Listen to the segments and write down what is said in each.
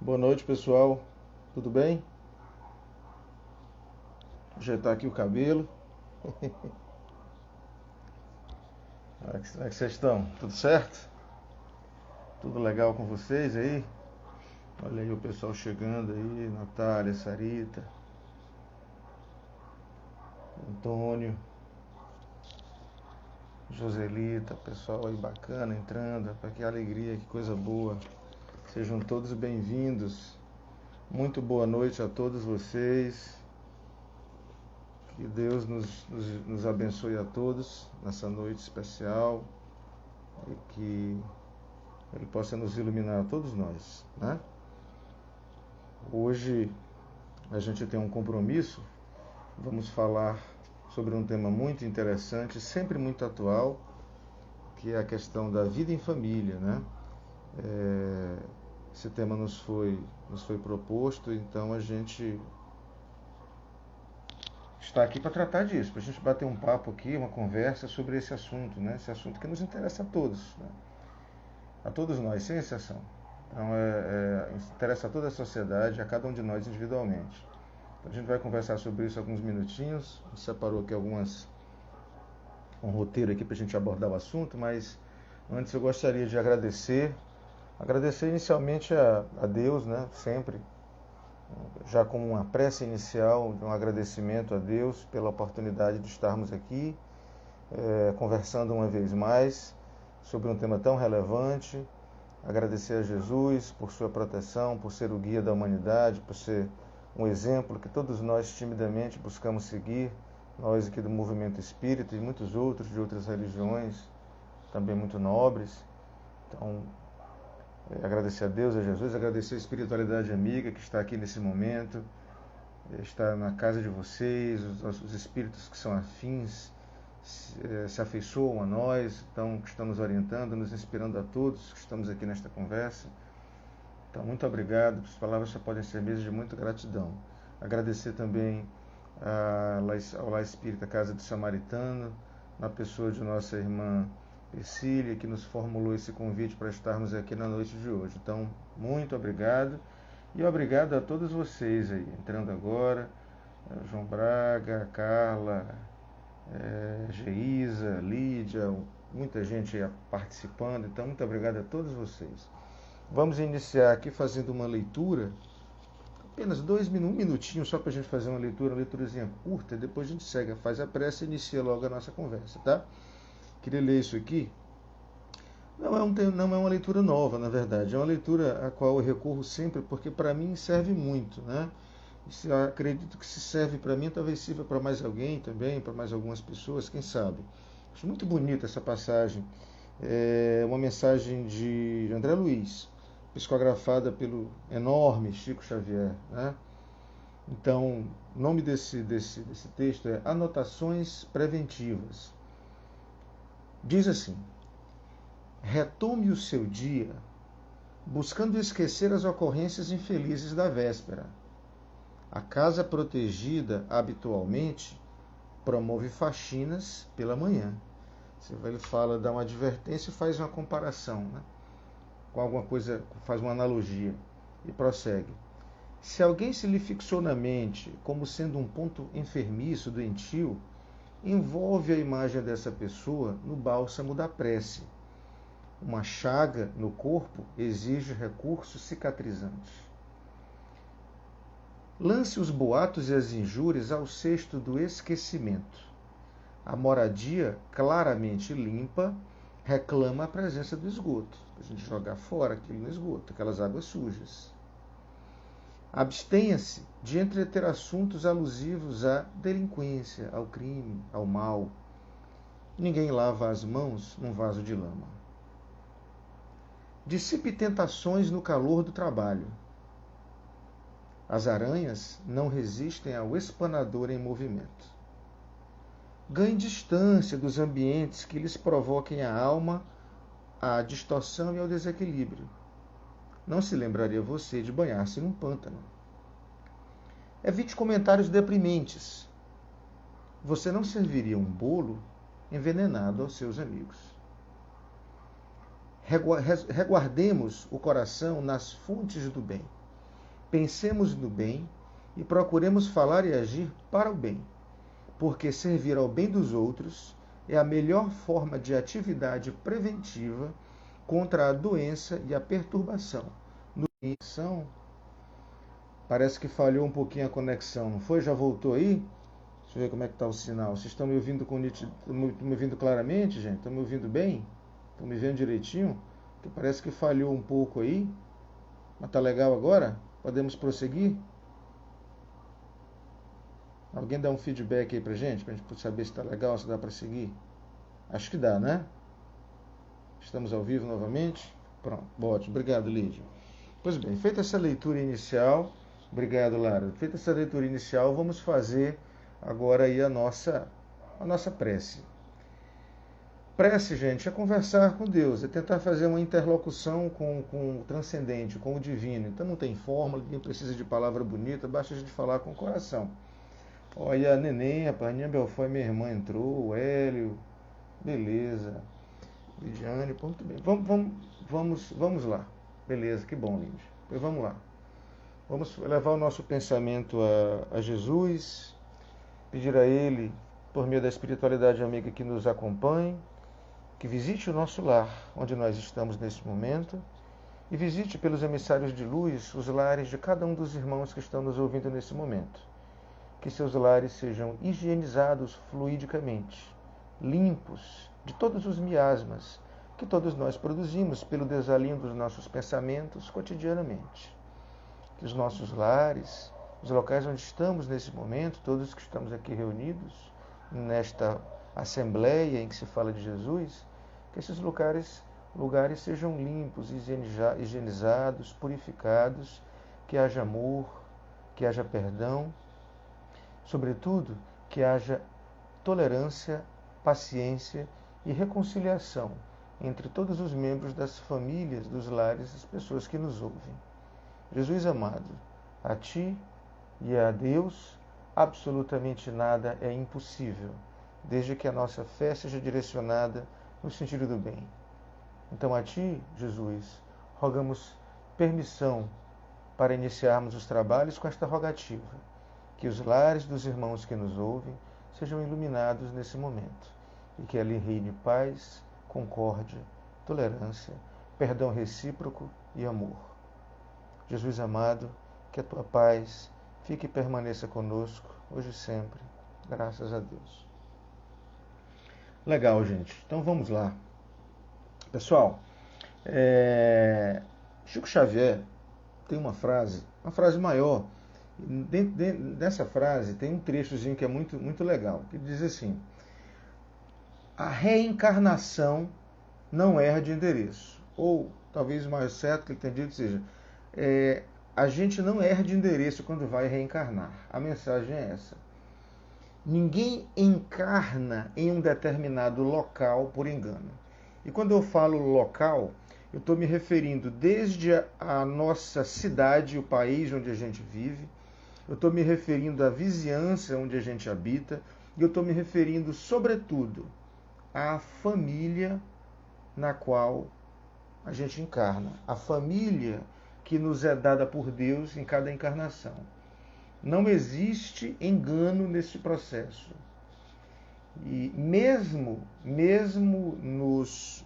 Boa noite, pessoal. Tudo bem? Ajeitar aqui o cabelo. Como é que vocês estão? Tudo certo? Tudo legal com vocês aí? Olha aí o pessoal chegando aí, Natália, Sarita, Antônio, Joselita, pessoal aí bacana entrando. Que alegria, que coisa boa. Sejam todos bem-vindos. Muito boa noite a todos vocês. Que Deus nos abençoe a todos nessa noite especial e que Ele possa nos iluminar a todos nós, né? Hoje a gente tem um compromisso, vamos falar sobre um tema muito interessante, sempre muito atual, que é a questão da vida em família, né? Esse tema nos foi proposto, então a gente está aqui para tratar disso, para a gente bater um papo aqui, uma conversa sobre esse assunto, né? Esse assunto que nos interessa a todos, né? A todos nós, sem exceção. Então, interessa a toda a sociedade, a cada um de nós individualmente. Então, a gente vai conversar sobre isso alguns minutinhos. A gente separou aqui um roteiro aqui para a gente abordar o assunto, mas antes eu gostaria de agradecer inicialmente a Deus, né? Sempre, já como uma prece inicial, um agradecimento a Deus pela oportunidade de estarmos aqui, conversando uma vez mais sobre um tema tão relevante. Agradecer a Jesus por sua proteção, por ser o guia da humanidade, por ser um exemplo que todos nós timidamente buscamos seguir, nós aqui do movimento espírita e muitos outros de outras religiões, também muito nobres. Então, agradecer a Deus, a Jesus, agradecer a espiritualidade amiga que está aqui nesse momento, está na casa de vocês, os espíritos que são afins, se afeiçoam a nós, então, que estão nos orientando, nos inspirando a todos que estamos aqui nesta conversa. Então, muito obrigado, as palavras só podem ser mesmo de muita gratidão. Agradecer também ao Lar Espírita Casa do Samaritano, na pessoa de nossa irmã Ercília, que nos formulou esse convite para estarmos aqui na noite de hoje. Então, muito obrigado. E obrigado a todos vocês aí, entrando agora, João Braga, Carla, Geisa, Lídia, muita gente aí participando, então muito obrigado a todos vocês. Vamos iniciar aqui fazendo uma leitura, apenas um minutinho só para a gente fazer uma leiturazinha curta, depois a gente segue, faz a prece e inicia logo a nossa conversa, tá? Queria ler isso aqui. Não é uma leitura nova, na verdade, é uma leitura a qual eu recorro sempre, porque para mim serve muito, né? Eu acredito que se serve para mim, talvez sirva para mais alguém também, para mais algumas pessoas, quem sabe. Acho muito bonita essa passagem. É uma mensagem de André Luiz, psicografada pelo enorme Chico Xavier, né? Então, o nome desse texto é Anotações Preventivas. Diz assim: retome o seu dia buscando esquecer as ocorrências infelizes da véspera. A casa protegida, habitualmente, promove faxinas pela manhã. Ele fala, dá uma advertência e faz uma comparação, né? Com alguma coisa, faz uma analogia e prossegue. Se alguém se lhe fixou na mente como sendo um ponto enfermiço, doentio, envolve a imagem dessa pessoa no bálsamo da prece. Uma chaga no corpo exige recursos cicatrizantes. Lance os boatos e as injúrias ao cesto do esquecimento. A moradia, claramente limpa, reclama a presença do esgoto. A gente jogar fora aquilo no esgoto, aquelas águas sujas. Abstenha-se de entreter assuntos alusivos à delinquência, ao crime, ao mal. Ninguém lava as mãos num vaso de lama. Dissipe tentações no calor do trabalho. As aranhas não resistem ao espanador em movimento. Ganhe distância dos ambientes que lhes provoquem a alma à distorção e ao desequilíbrio. Não se lembraria você de banhar-se num pântano. Evite comentários deprimentes. Você não serviria um bolo envenenado aos seus amigos. Reguardemos o coração nas fontes do bem. Pensemos no bem e procuremos falar e agir para o bem, porque servir ao bem dos outros é a melhor forma de atividade preventiva contra a doença e a perturbação. No coração, parece que falhou um pouquinho a conexão, não foi? Já voltou aí? Deixa eu ver como é que está o sinal. Vocês estão me ouvindo me ouvindo claramente, gente? Estão me ouvindo bem? Estão me vendo direitinho? Porque parece que falhou um pouco aí. Mas tá legal agora? Podemos prosseguir? Alguém dá um feedback aí pra gente saber se tá legal, se dá para seguir? Acho que dá, né? Estamos ao vivo novamente? Pronto, ótimo. Obrigado, Lídia. Pois bem, feita essa leitura inicial, obrigado, Lara. Feita essa leitura inicial, vamos fazer agora aí a nossa prece. Prece, gente, é conversar com Deus, é tentar fazer uma interlocução com o transcendente, com o divino. Então não tem fórmula, ninguém precisa de palavra bonita, basta a gente falar com o coração. Olha, a Neném, a Paninha Belfort, minha irmã entrou, o Hélio, beleza. Lidiane, muito bem. Vamos lá. Beleza, que bom, Lídia. Então vamos lá. Vamos levar o nosso pensamento a Jesus, pedir a Ele, por meio da espiritualidade amiga que nos acompanhe, que visite o nosso lar, onde nós estamos nesse momento, e visite pelos emissários de luz os lares de cada um dos irmãos que estão nos ouvindo nesse momento. Que seus lares sejam higienizados fluidicamente, limpos de todos os miasmas que todos nós produzimos pelo desalinho dos nossos pensamentos cotidianamente. Que os nossos lares, os locais onde estamos nesse momento, todos que estamos aqui reunidos, nesta assembleia em que se fala de Jesus, que esses lugares sejam limpos, higienizados, purificados, que haja amor, que haja perdão, sobretudo, que haja tolerância, paciência e reconciliação entre todos os membros das famílias, dos lares, as pessoas que nos ouvem. Jesus amado, a Ti e a Deus absolutamente nada é impossível, desde que a nossa fé seja direcionada no sentido do bem. Então a Ti, Jesus, rogamos permissão para iniciarmos os trabalhos com esta rogativa, que os lares dos irmãos que nos ouvem sejam iluminados nesse momento e que ali reine paz, concórdia, tolerância, perdão recíproco e amor. Jesus amado, que a Tua paz fique e permaneça conosco, hoje e sempre, graças a Deus. Legal, gente. Então vamos lá. Pessoal, Chico Xavier tem uma frase maior. Nessa frase tem um trechozinho que é muito, muito legal, que diz assim: a reencarnação não erra de endereço. Ou, talvez o mais certo que ele tenha dito seja, a gente não erra de endereço quando vai reencarnar. A mensagem é essa. Ninguém encarna em um determinado local por engano. E quando eu falo local, eu estou me referindo desde a nossa cidade, o país onde a gente vive, eu estou me referindo à vizinhança onde a gente habita, e eu estou me referindo, sobretudo, à família na qual a gente encarna. A família que nos é dada por Deus em cada encarnação. Não existe engano nesse processo. E mesmo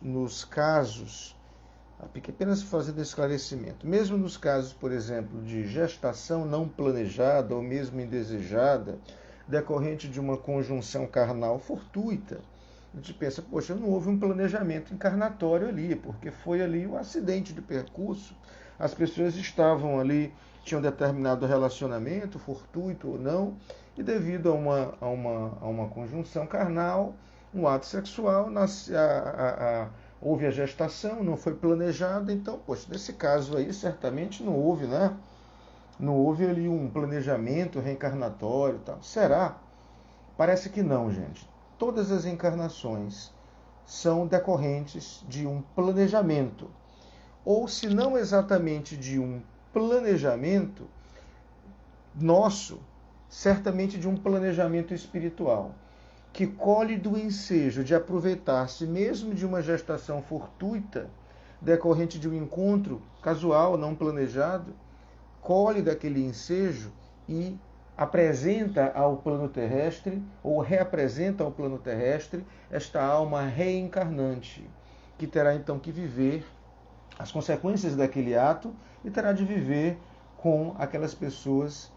nos casos, apenas fazendo esclarecimento, mesmo nos casos, por exemplo, de gestação não planejada ou mesmo indesejada, decorrente de uma conjunção carnal fortuita, a gente pensa, poxa, não houve um planejamento encarnatório ali, porque foi ali um acidente de percurso, as pessoas estavam ali, tinham determinado relacionamento, fortuito ou não, e devido a uma conjunção carnal, um ato sexual, houve a gestação, não foi planejado, então, poxa, nesse caso aí, certamente não houve, né? Não houve ali um planejamento reencarnatório e tal. Será? Parece que não, gente. Todas as encarnações são decorrentes de um planejamento. Ou, se não exatamente de um planejamento nosso, certamente de um planejamento espiritual, que colhe do ensejo de aproveitar-se mesmo de uma gestação fortuita, decorrente de um encontro casual, não planejado, colhe daquele ensejo e apresenta ao plano terrestre, ou reapresenta ao plano terrestre, esta alma reencarnante, que terá então que viver as consequências daquele ato e terá de viver com aquelas pessoas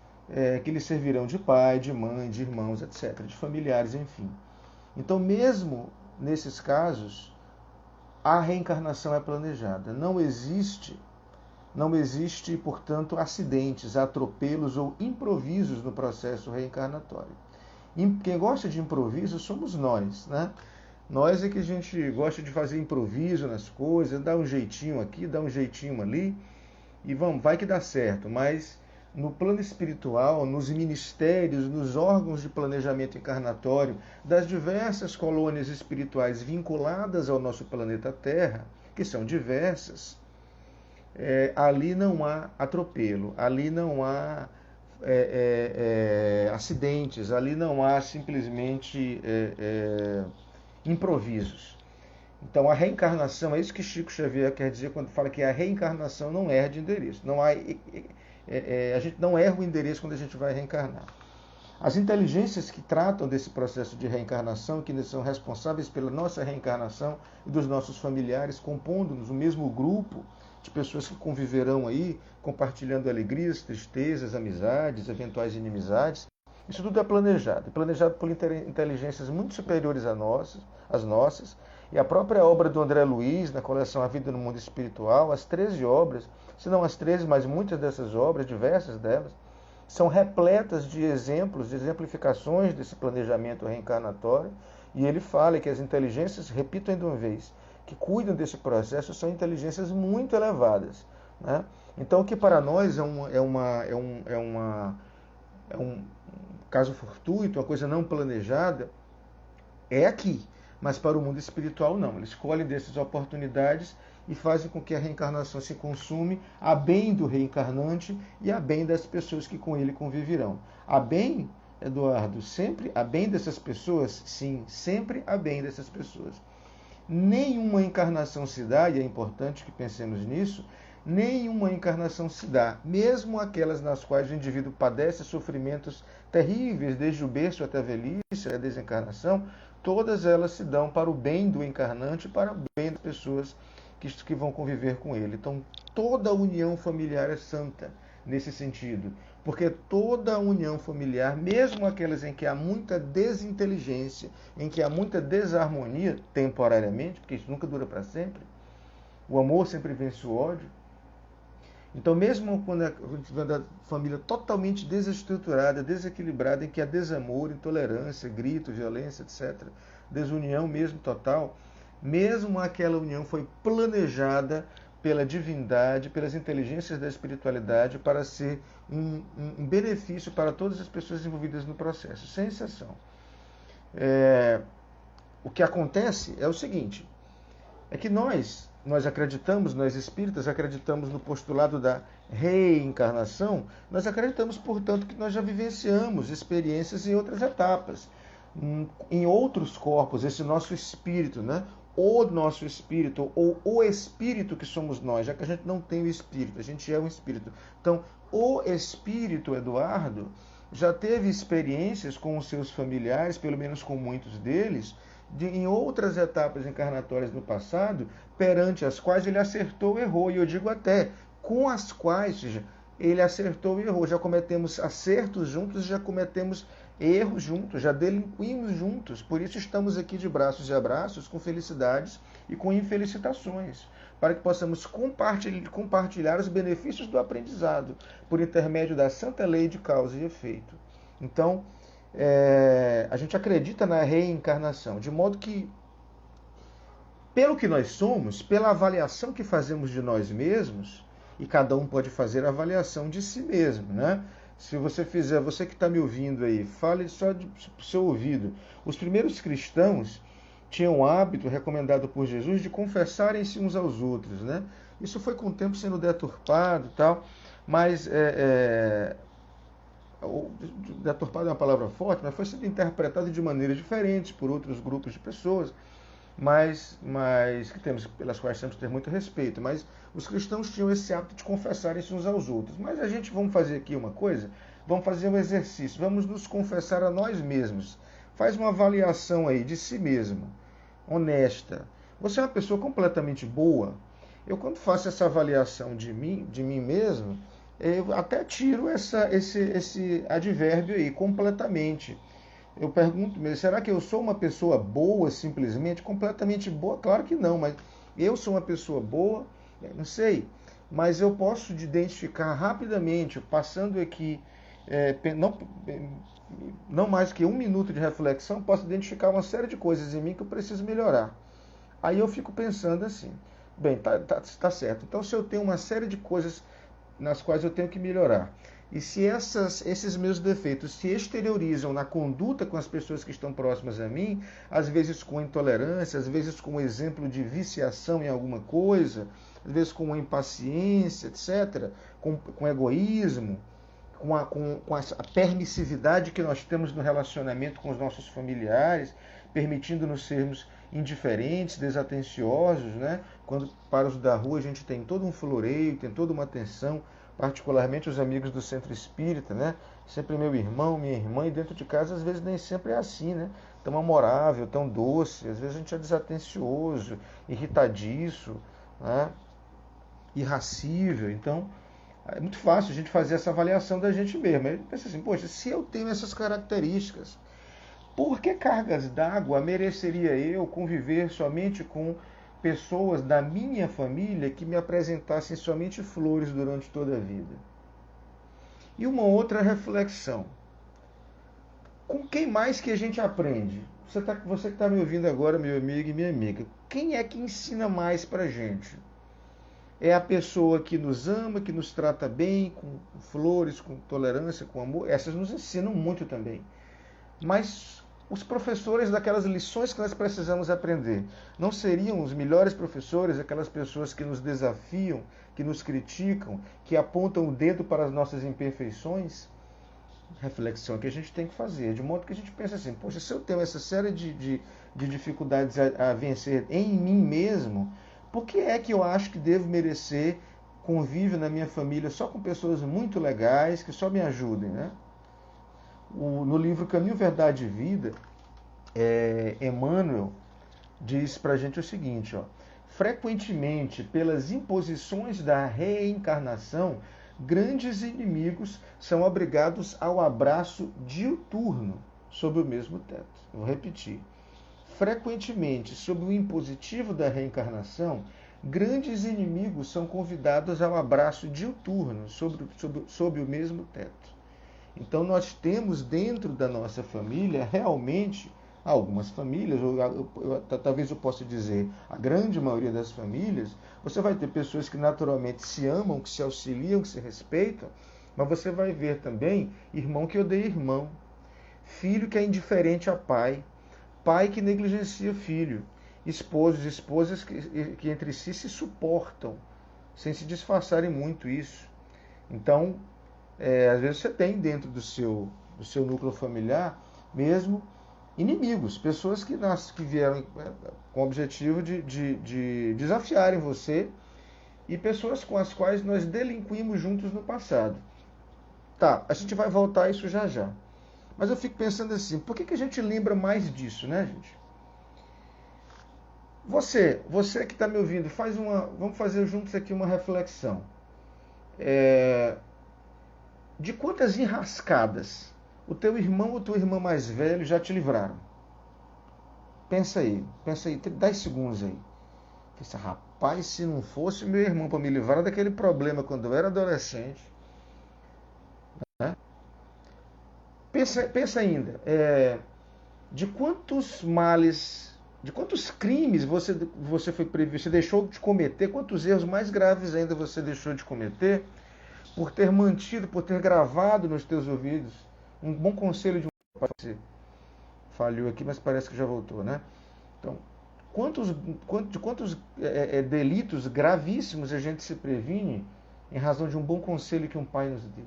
que lhe servirão de pai, de mãe, de irmãos, etc., de familiares, enfim. Então, mesmo nesses casos, a reencarnação é planejada. Não existe, portanto, acidentes, atropelos ou improvisos no processo reencarnatório. Quem gosta de improviso somos nós, né? Nós é que a gente gosta de fazer improviso nas coisas, dar um jeitinho aqui, dar um jeitinho ali, e vai que dá certo. Mas no plano espiritual, nos ministérios, nos órgãos de planejamento encarnatório das diversas colônias espirituais vinculadas ao nosso planeta Terra, que são diversas, ali não há atropelo, ali não há acidentes, ali não há simplesmente improvisos. Então a reencarnação, é isso que Chico Xavier quer dizer quando fala que a reencarnação não erra de endereço. A gente não erra o endereço quando a gente vai reencarnar. As inteligências que tratam desse processo de reencarnação, que são responsáveis pela nossa reencarnação e dos nossos familiares, compondo-nos o mesmo grupo de pessoas que conviverão aí, compartilhando alegrias, tristezas, amizades, eventuais inimizades. Isso tudo é planejado por inteligências muito superiores às nossas. E a própria obra do André Luiz, na coleção A Vida no Mundo Espiritual, as 13 obras, se não as 13, mas muitas dessas obras, diversas delas, são repletas de exemplos, de exemplificações desse planejamento reencarnatório. E ele fala que as inteligências, repito ainda uma vez, que cuidam desse processo são inteligências muito elevadas, né? Então, o que para nós é um caso fortuito, uma coisa não planejada, é aqui. Mas para o mundo espiritual, não. Eles colhem dessas oportunidades e fazem com que a reencarnação se consume a bem do reencarnante e a bem das pessoas que com ele conviverão. A bem, Eduardo, sempre a bem dessas pessoas? Sim, sempre a bem dessas pessoas. Nenhuma encarnação se dá, e é importante que pensemos nisso, nenhuma encarnação se dá, mesmo aquelas nas quais o indivíduo padece sofrimentos terríveis, desde o berço até a velhice, a desencarnação, todas elas se dão para o bem do encarnante e para o bem das pessoas que vão conviver com ele. Então, toda união familiar é santa nesse sentido, porque toda união familiar, mesmo aquelas em que há muita desinteligência, em que há muita desarmonia, temporariamente, porque isso nunca dura para sempre, o amor sempre vence o ódio. Então, mesmo quando a gente vê a família totalmente desestruturada, desequilibrada, em que há desamor, intolerância, grito, violência, etc., desunião mesmo total, mesmo aquela união foi planejada pela divindade, pelas inteligências da espiritualidade, para ser um benefício para todas as pessoas envolvidas no processo, sem exceção. O que acontece é o seguinte, é que nós acreditamos, nós espíritas acreditamos no postulado da reencarnação, nós acreditamos, portanto, que nós já vivenciamos experiências em outras etapas, em outros corpos, esse nosso espírito, né? O nosso espírito, ou o espírito que somos nós, já que a gente não tem o espírito, a gente é um espírito. Então, o espírito, Eduardo, já teve experiências com os seus familiares, pelo menos com muitos deles, em outras etapas encarnatórias no passado, perante as quais ele acertou e errou. E eu digo até, com as quais, ou seja, ele acertou e errou. Já cometemos acertos juntos, já cometemos erros juntos, já delinquimos juntos. Por isso estamos aqui de braços e abraços, com felicidades e com infelicitações, para que possamos compartilhar os benefícios do aprendizado, por intermédio da santa lei de causa e efeito. Então, a gente acredita na reencarnação, de modo que, pelo que nós somos, pela avaliação que fazemos de nós mesmos, e cada um pode fazer a avaliação de si mesmo, né? Se você fizer, você que está me ouvindo aí, fale só do seu ouvido. Os primeiros cristãos tinham o hábito, recomendado por Jesus, de confessarem-se uns aos outros, né? Isso foi com o tempo sendo deturpado e tal, mas deturpado é uma palavra forte, mas foi sendo interpretado de maneiras diferentes por outros grupos de pessoas. pelas quais temos que ter muito respeito, mas os cristãos tinham esse hábito de confessarem-se uns aos outros. Mas a gente, vamos fazer aqui uma coisa, vamos fazer um exercício, vamos nos confessar a nós mesmos. Faz uma avaliação aí de si mesmo, honesta. Você é uma pessoa completamente boa? Eu, quando faço essa avaliação de mim mesmo, eu até tiro esse advérbio aí, completamente. Eu pergunto mesmo, será que eu sou uma pessoa boa, simplesmente? Completamente boa? Claro que não, mas eu sou uma pessoa boa? Não sei. Mas eu posso identificar rapidamente, passando aqui, não mais que um minuto de reflexão, posso identificar uma série de coisas em mim que eu preciso melhorar. Aí eu fico pensando assim, bem, tá certo. Então, se eu tenho uma série de coisas nas quais eu tenho que melhorar, e se esses meus defeitos se exteriorizam na conduta com as pessoas que estão próximas a mim, às vezes com intolerância, às vezes com um exemplo de viciação em alguma coisa, às vezes com impaciência, etc., com egoísmo, com a permissividade que nós temos no relacionamento com os nossos familiares, permitindo-nos sermos indiferentes, desatenciosos, né? Quando para os da rua a gente tem todo um floreio, tem toda uma atenção, particularmente os amigos do centro espírita, né? Sempre meu irmão, minha irmã, e dentro de casa às vezes nem sempre é assim, né? Tão amorável, tão doce, às vezes a gente é desatencioso, irritadiço, né? Irracível. Então, é muito fácil a gente fazer essa avaliação da gente mesmo. Aí pensa assim, poxa, se eu tenho essas características, por que cargas d'água mereceria eu conviver somente com pessoas da minha família que me apresentassem somente flores durante toda a vida? E uma outra reflexão. Com quem mais que a gente aprende? Você que está me ouvindo agora, meu amigo e minha amiga, quem é que ensina mais pra gente? É a pessoa que nos ama, que nos trata bem, com flores, com tolerância, com amor. Essas nos ensinam muito também. Mas os professores daquelas lições que nós precisamos aprender, não seriam os melhores professores aquelas pessoas que nos desafiam, que nos criticam, que apontam o dedo para as nossas imperfeições? Reflexão que a gente tem que fazer, de modo que a gente pensa assim, poxa, se eu tenho essa série de dificuldades a vencer em mim mesmo, por que é que eu acho que devo merecer convívio na minha família só com pessoas muito legais, que só me ajudem, né? No livro Caminho, Verdade e Vida, Emmanuel diz pra gente o seguinte, ó: frequentemente, pelas imposições da reencarnação, grandes inimigos são obrigados ao abraço diuturno sob o mesmo teto. Vou repetir. Frequentemente, sob o impositivo da reencarnação, grandes inimigos são convidados ao abraço diuturno sob o mesmo teto. Então nós temos dentro da nossa família realmente algumas famílias, talvez eu possa dizer a grande maioria das famílias, você vai ter pessoas que naturalmente se amam, que se auxiliam, que se respeitam, mas você vai ver também irmão que odeia irmão, filho que é indiferente a pai, pai que negligencia filho, esposos e esposas que entre si se suportam, sem se disfarçarem muito isso. Então, às vezes você tem dentro do seu núcleo familiar mesmo inimigos, pessoas que vieram com o objetivo de desafiarem você, e pessoas com as quais nós delinquimos juntos no passado. Tá, a gente vai voltar a isso já já. Mas eu fico pensando assim, por que a gente lembra mais disso, né, gente? Você que está me ouvindo, vamos fazer juntos aqui uma reflexão. De quantas enrascadas o teu irmão ou tua irmã mais velho já te livraram? Pensa aí, 10 segundos aí. Pensa, rapaz, se não fosse meu irmão para me livrar daquele problema quando eu era adolescente. Né? Pensa ainda, de quantos males, de quantos crimes você foi previsto, você deixou de cometer, quantos erros mais graves ainda você deixou de cometer, por ter mantido, por ter gravado nos teus ouvidos um bom conselho de um pai. Falhou aqui, mas parece que já voltou, né? Então, de quantos delitos gravíssimos a gente se previne em razão de um bom conselho que um pai nos deu?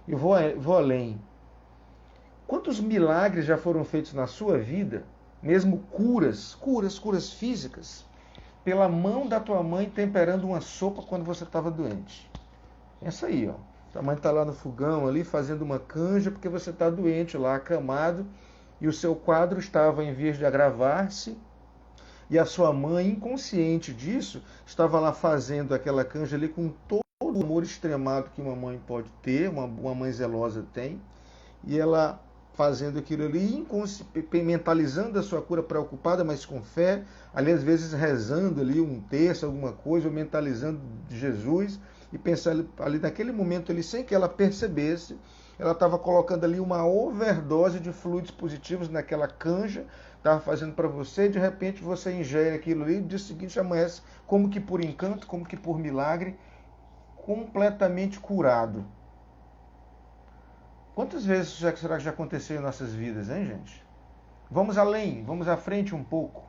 Eu vou além. Quantos milagres já foram feitos na sua vida, mesmo curas físicas, pela mão da tua mãe temperando uma sopa quando você estava doente. Pensa aí, ó. Tua mãe está lá no fogão ali fazendo uma canja porque você está doente lá, acamado, e o seu quadro estava, em vez de agravar-se, e a sua mãe, inconsciente disso, estava lá fazendo aquela canja ali com todo o amor extremado que uma mãe pode ter, uma mãe zelosa tem, e ela fazendo aquilo ali, mentalizando a sua cura, preocupada, mas com fé, ali às vezes rezando ali um terço, alguma coisa, ou mentalizando de Jesus, e pensando ali naquele momento, ali, sem que ela percebesse, ela estava colocando ali uma overdose de fluidos positivos naquela canja, estava fazendo para você, e de repente você ingere aquilo ali, e no dia seguinte amanhece como que por encanto, como que por milagre, completamente curado. Quantas vezes será que já aconteceu em nossas vidas, hein, gente? Vamos além, vamos à frente um pouco.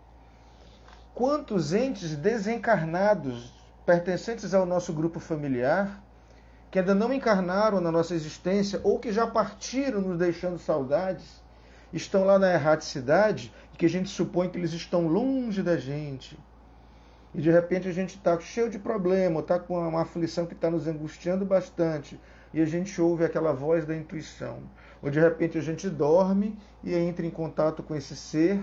Quantos entes desencarnados, pertencentes ao nosso grupo familiar, que ainda não encarnaram na nossa existência ou que já partiram nos deixando saudades, estão lá na erraticidade e que a gente supõe que eles estão longe da gente. E de repente a gente está cheio de problema, está com uma aflição que está nos angustiando bastante, e a gente ouve aquela voz da intuição. Ou de repente a gente dorme e entra em contato com esse ser,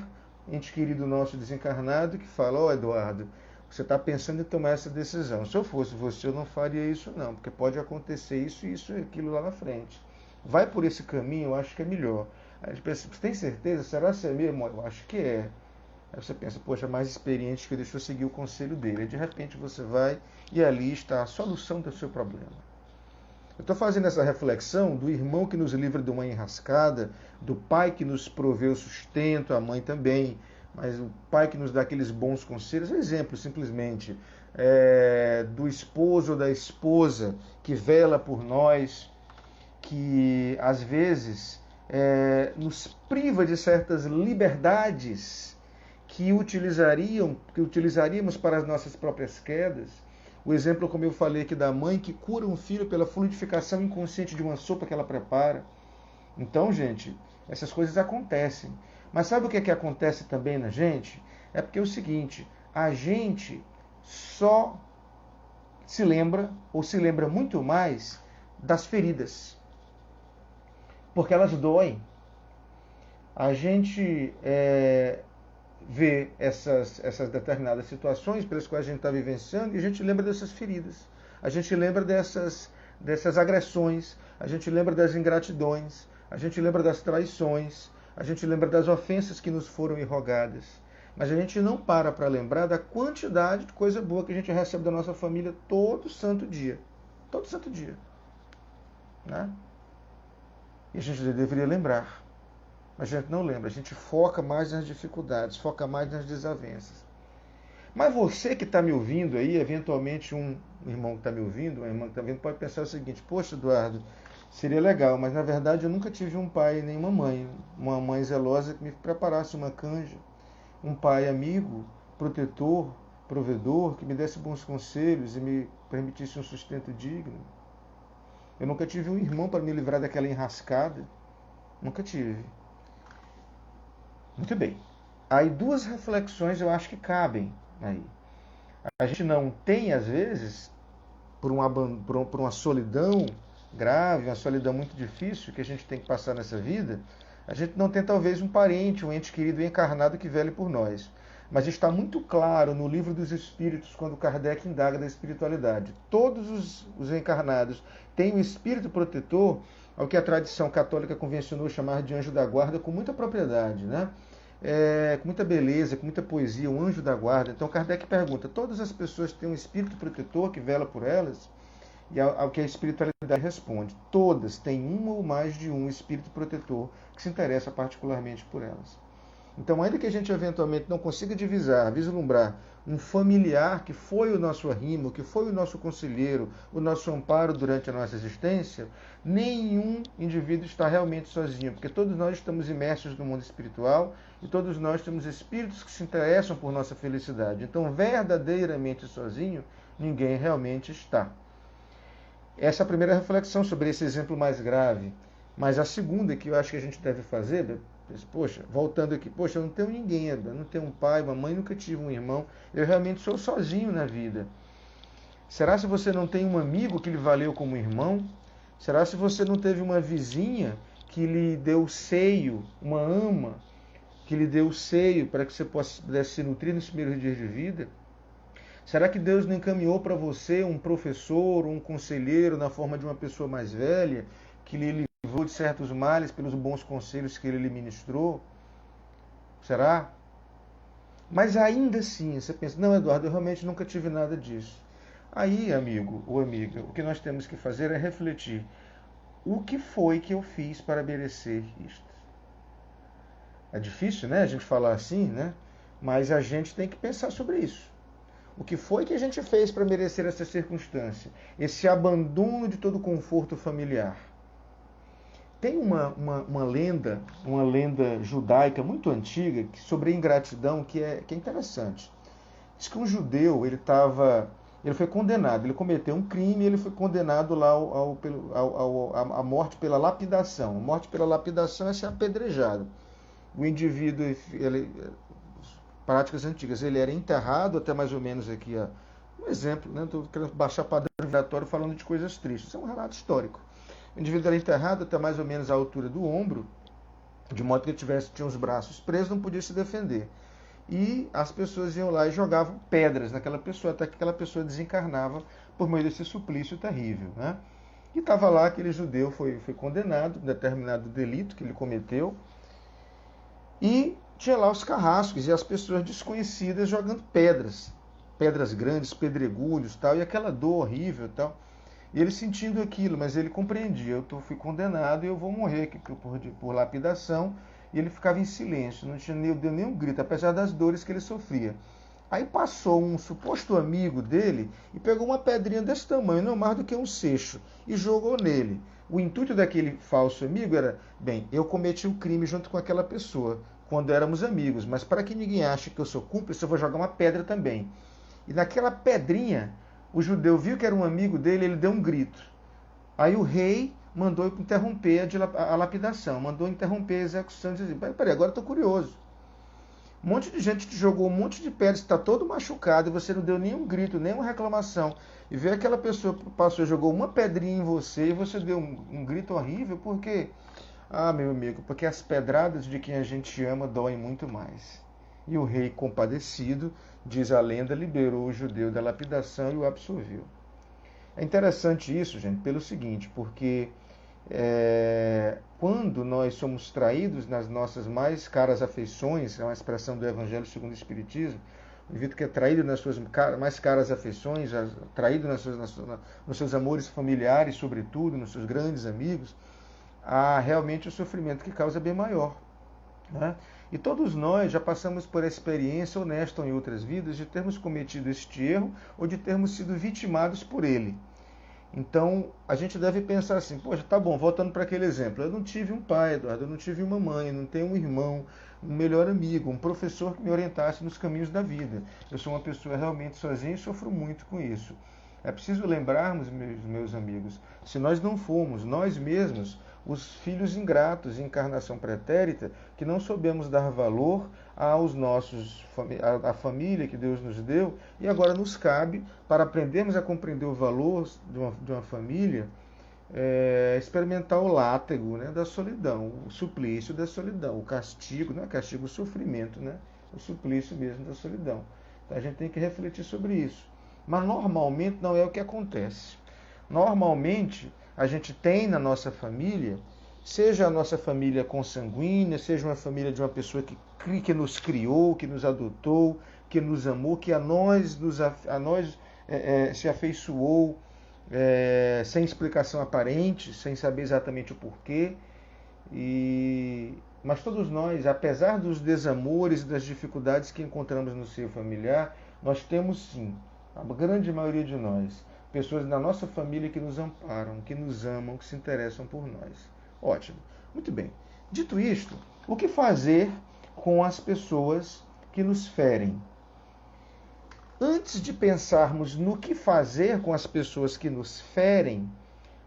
ente querido nosso desencarnado, que fala: ó, Eduardo, você está pensando em tomar essa decisão. Se eu fosse você, eu não faria isso não, porque pode acontecer isso e aquilo lá na frente. Vai por esse caminho, eu acho que é melhor. Aí a gente pensa: você tem certeza? Será que é mesmo? Eu acho que é. Aí você pensa: poxa, mais experiente que eu, deixa eu seguir o conselho dele. Aí de repente você vai e ali está a solução do seu problema. Eu estou fazendo essa reflexão do irmão que nos livra de uma enrascada, do pai que nos provê o sustento, a mãe também, mas o pai que nos dá aqueles bons conselhos. Exemplo, simplesmente, do esposo ou da esposa que vela por nós, que às vezes nos priva de certas liberdades que utilizaríamos para as nossas próprias quedas. O exemplo, como eu falei aqui, da mãe que cura um filho pela fluidificação inconsciente de uma sopa que ela prepara. Então, gente, essas coisas acontecem. Mas sabe o que acontece também na gente? É porque é o seguinte: a gente só se lembra, ou se lembra muito mais, das feridas. Porque elas doem. A gente vê essas determinadas situações pelas quais a gente está vivenciando e a gente lembra dessas feridas. A gente lembra dessas agressões, a gente lembra das ingratidões, a gente lembra das traições, a gente lembra das ofensas que nos foram irrogadas. Mas a gente não para lembrar da quantidade de coisa boa que a gente recebe da nossa família todo santo dia. Todo santo dia. Né? E a gente deveria lembrar. Mas a gente não lembra, a gente foca mais nas dificuldades, foca mais nas desavenças. Mas você que está me ouvindo aí, eventualmente um irmão que está me ouvindo, uma irmã que está me ouvindo, pode pensar o seguinte: poxa, Eduardo, seria legal, mas na verdade eu nunca tive um pai nem uma mãe zelosa que me preparasse uma canja, um pai amigo, protetor, provedor, que me desse bons conselhos e me permitisse um sustento digno. Eu nunca tive um irmão para me livrar daquela enrascada. Nunca tive. Muito bem. Aí duas reflexões eu acho que cabem aí. A gente não tem, às vezes, por uma solidão grave, uma solidão muito difícil que a gente tem que passar nessa vida, a gente não tem talvez um parente, um ente querido encarnado que vele por nós. Mas está muito claro no Livro dos Espíritos, quando Kardec indaga da espiritualidade. Todos os encarnados têm um espírito protetor, ao que a tradição católica convencionou chamar de anjo da guarda, com muita propriedade, né? Com muita beleza, com muita poesia, um anjo da guarda. Então Kardec pergunta: todas as pessoas têm um espírito protetor que vela por elas? E ao que a espiritualidade responde: todas têm um ou mais de um espírito protetor que se interessa particularmente por elas. Então, ainda que a gente eventualmente não consiga vislumbrar um familiar que foi o nosso arrimo, que foi o nosso conselheiro, o nosso amparo durante a nossa existência, nenhum indivíduo está realmente sozinho, porque todos nós estamos imersos no mundo espiritual e todos nós temos espíritos que se interessam por nossa felicidade. Então, verdadeiramente sozinho, ninguém realmente está. Essa é a primeira reflexão sobre esse exemplo mais grave. Mas a segunda que eu acho que a gente deve fazer, Poxa, voltando aqui, poxa, eu não tenho ninguém, eu não tenho um pai, uma mãe, nunca tive um irmão, eu realmente sou sozinho na vida. Será se você não tem um amigo que lhe valeu como irmão? Será se você não teve uma vizinha que lhe deu seio, uma ama, que lhe deu seio para que você pudesse se nutrir nos primeiros dias de vida? Será que Deus não encaminhou para você um professor, um conselheiro na forma de uma pessoa mais velha, que lhe livrou de certos males pelos bons conselhos que ele lhe ministrou? Será? Mas ainda assim, você pensa, não, Eduardo, eu realmente nunca tive nada disso. Aí, amigo ou amiga, o que nós temos que fazer é refletir. O que foi que eu fiz para merecer isto? É difícil, né, a gente falar assim, né? Mas a gente tem que pensar sobre isso. O que foi que a gente fez para merecer essa circunstância? Esse abandono de todo o conforto familiar. Tem uma lenda judaica muito antiga sobre a ingratidão que é interessante. Diz que um judeu, ele foi condenado, ele cometeu um crime e ele foi condenado lá à morte pela lapidação. A morte pela lapidação é ser apedrejado. O indivíduo, práticas antigas, ele era enterrado até mais ou menos aqui, um exemplo, né? Estou querendo baixar padrão vibratório falando de coisas tristes. Isso é um relato histórico. O indivíduo era enterrado até mais ou menos a altura do ombro, de modo que ele tinha os braços presos, não podia se defender. E as pessoas iam lá e jogavam pedras naquela pessoa, até que aquela pessoa desencarnava por meio desse suplício terrível, né? E estava lá, aquele judeu foi condenado, um determinado delito que ele cometeu, e tinha lá os carrascos e as pessoas desconhecidas jogando pedras grandes, pedregulhos, tal, e aquela dor horrível, tal. E ele sentindo aquilo, mas ele compreendia, fui condenado e eu vou morrer aqui por lapidação. E ele ficava em silêncio, não deu nenhum grito, apesar das dores que ele sofria. Aí passou um suposto amigo dele e pegou uma pedrinha desse tamanho, não mais do que um seixo, e jogou nele. O intuito daquele falso amigo era, bem, eu cometi um crime junto com aquela pessoa, quando éramos amigos, mas para que ninguém ache que eu sou cúmplice, eu vou jogar uma pedra também. E naquela pedrinha, o judeu viu que era um amigo dele, ele deu um grito. Aí o rei mandou interromper a lapidação, mandou interromper a execução, dizendo, peraí, agora eu estou curioso. Um monte de gente te jogou um monte de pedras, está todo machucado, e você não deu nenhum grito, nenhuma reclamação. E veio aquela pessoa que passou e jogou uma pedrinha em você, e você deu um grito horrível, por quê? Ah, meu amigo, porque as pedradas de quem a gente ama doem muito mais. E o rei, compadecido, diz a lenda, liberou o judeu da lapidação e o absolveu. É interessante isso, gente, pelo seguinte, porque quando nós somos traídos nas nossas mais caras afeições, é uma expressão do Evangelho segundo o Espiritismo, o indivíduo que é traído nas suas mais caras afeições, traído nos seus amores familiares, sobretudo, nos seus grandes amigos, há realmente o sofrimento que causa bem maior. Né? E todos nós já passamos por a experiência honesta em outras vidas de termos cometido este erro ou de termos sido vitimados por ele. Então, a gente deve pensar assim, poxa, tá bom, voltando para aquele exemplo, eu não tive um pai, Eduardo, eu não tive uma mãe, eu não tenho um irmão, um melhor amigo, um professor que me orientasse nos caminhos da vida. Eu sou uma pessoa realmente sozinha e sofro muito com isso. É preciso lembrarmos, meus amigos, se nós não fomos, nós mesmos, os filhos ingratos, encarnação pretérita, que não soubemos dar valor à família que Deus nos deu, e agora nos cabe, para aprendermos a compreender o valor de uma família, experimentar o látego, né, da solidão, o suplício da solidão, o castigo, não é castigo, o sofrimento, né, o suplício mesmo da solidão. Então a gente tem que refletir sobre isso. Mas normalmente não é o que acontece. Normalmente a gente tem na nossa família, seja a nossa família consanguínea, seja uma família de uma pessoa que nos criou, que nos adotou, que nos amou, que a nós se afeiçoou sem explicação aparente, sem saber exatamente o porquê. Mas todos nós, apesar dos desamores e das dificuldades que encontramos no seio familiar, nós temos sim, a grande maioria de nós, pessoas na nossa família que nos amparam, que nos amam, que se interessam por nós. Ótimo. Muito bem. Dito isto, o que fazer com as pessoas que nos ferem? Antes de pensarmos no que fazer com as pessoas que nos ferem,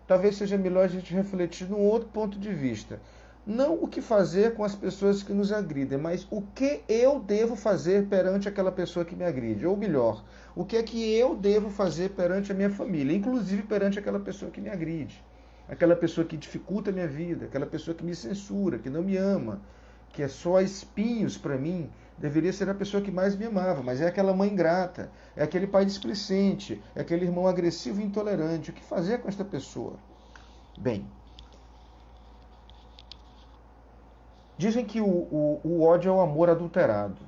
talvez seja melhor a gente refletir num outro ponto de vista. Não o que fazer com as pessoas que nos agridem, mas o que eu devo fazer perante aquela pessoa que me agride. Ou melhor, o que é que eu devo fazer perante a minha família, inclusive perante aquela pessoa que me agride. Aquela pessoa que dificulta a minha vida, aquela pessoa que me censura, que não me ama, que é só espinhos para mim. Deveria ser a pessoa que mais me amava, mas é aquela mãe ingrata, é aquele pai displicente, é aquele irmão agressivo e intolerante. O que fazer com esta pessoa? Bem, dizem que o ódio é o amor adulterado.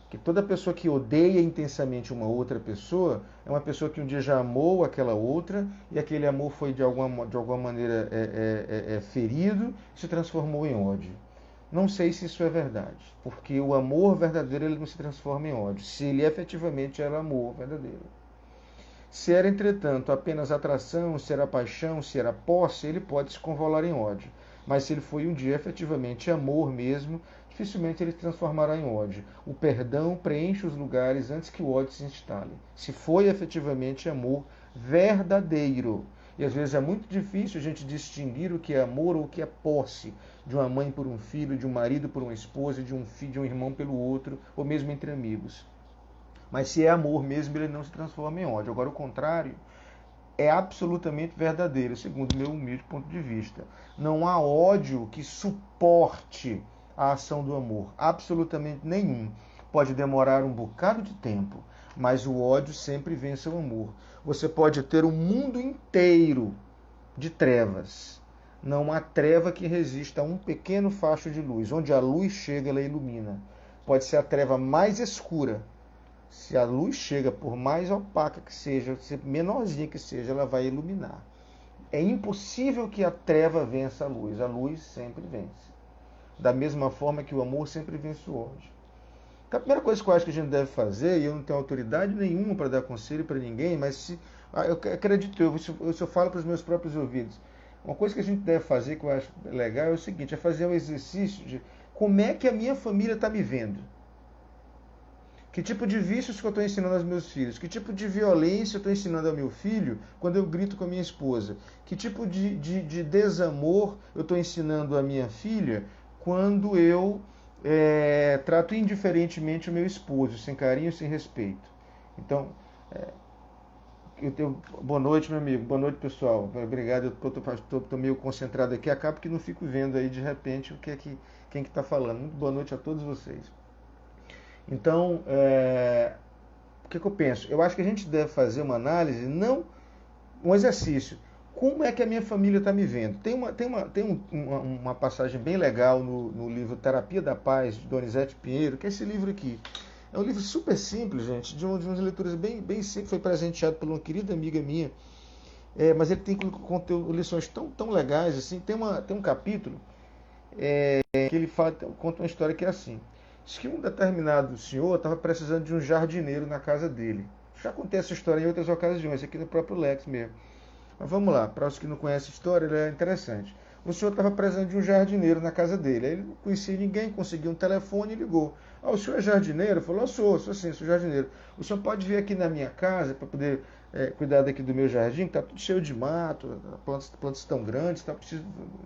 Que toda pessoa que odeia intensamente uma outra pessoa é uma pessoa que um dia já amou aquela outra e aquele amor foi de alguma maneira ferido e se transformou em ódio. Não sei se isso é verdade, porque o amor verdadeiro ele não se transforma em ódio, se ele efetivamente era amor verdadeiro. Se era, entretanto, apenas atração, se era paixão, se era posse, ele pode se convolar em ódio. Mas se ele foi um dia efetivamente amor mesmo, dificilmente ele se transformará em ódio. O perdão preenche os lugares antes que o ódio se instale. Se foi efetivamente amor verdadeiro. E às vezes é muito difícil a gente distinguir o que é amor ou o que é posse. De uma mãe por um filho, de um marido por uma esposa, de um filho, de um irmão pelo outro, ou mesmo entre amigos. Mas se é amor mesmo, ele não se transforma em ódio. Agora, o contrário é absolutamente verdadeiro, segundo o meu humilde ponto de vista. Não há ódio que suporte a ação do amor. Absolutamente nenhum. Pode demorar um bocado de tempo, mas o ódio sempre vence o amor. Você pode ter um mundo inteiro de trevas. Não há treva que resista a um pequeno facho de luz. Onde a luz chega, ela ilumina. Pode ser a treva mais escura. Se a luz chega, por mais opaca que seja, menorzinha que seja, ela vai iluminar. É impossível que a treva vença a luz sempre vence. Da mesma forma que o amor sempre vence o ódio. Então, a primeira coisa que eu acho que a gente deve fazer, e eu não tenho autoridade nenhuma para dar conselho para ninguém, mas se, eu acredito, eu falo para os meus próprios ouvidos, uma coisa que a gente deve fazer, que eu acho legal, é o seguinte, é fazer um exercício de como é que a minha família está me vendo. Que tipo de vícios que eu estou ensinando aos meus filhos? Que tipo de violência eu estou ensinando ao meu filho quando eu grito com a minha esposa? Que tipo de desamor eu estou ensinando à minha filha quando eu trato indiferentemente o meu esposo, sem carinho, sem respeito? Então, boa noite, meu amigo. Boa noite, pessoal. Obrigado. Eu estou meio concentrado aqui. Acabo que não fico vendo aí de repente quem que está falando. Muito boa noite a todos vocês. Então, o que eu penso? Eu acho que a gente deve fazer uma análise, não um exercício. Como é que a minha família está me vendo? Tem uma passagem bem legal no livro Terapia da Paz, de Donizete Pinheiro, que é esse livro aqui. É um livro super simples, gente, de umas leituras bem simples, foi presenteado por uma querida amiga minha, mas ele tem lições tão legais, assim. Tem um capítulo que ele conta uma história que é assim. Diz que um determinado senhor estava precisando de um jardineiro na casa dele. Já contei essa história em outras ocasiões, aqui no próprio Lex mesmo. Mas vamos lá, para os que não conhecem a história, ela é interessante. O senhor estava precisando de um jardineiro na casa dele. Aí ele não conhecia ninguém, conseguiu um telefone e ligou. O senhor é jardineiro? Falou, sou sim, sou jardineiro. O senhor pode vir aqui na minha casa para poder cuidar daqui do meu jardim, que está tudo cheio de mato, plantas estão grandes, tá, preciso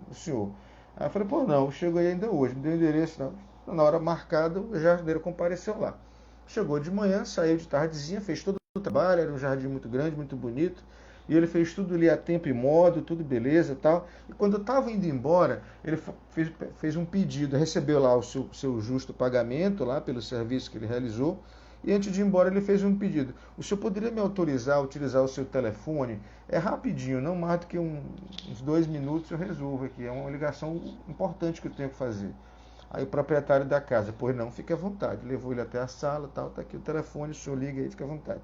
do senhor. Aí eu falei, pô, não, eu chego aí ainda hoje, me deu o endereço, não. Na hora marcada, o jardineiro compareceu lá. Chegou de manhã, saiu de tardezinha, fez todo o trabalho, era um jardim muito grande, muito bonito, e ele fez tudo ali a tempo e modo, tudo beleza e tal. E quando eu estava indo embora, ele fez um pedido, recebeu lá o seu justo pagamento lá pelo serviço que ele realizou, e antes de ir embora ele fez um pedido. O senhor poderia me autorizar a utilizar o seu telefone? É rapidinho, não mais do que uns 2 minutos eu resolvo aqui, é uma ligação importante que eu tenho que fazer. Aí o proprietário da casa, pois não, fique à vontade. Levou ele até a sala, tal, tá aqui o telefone, o senhor liga aí, fica à vontade.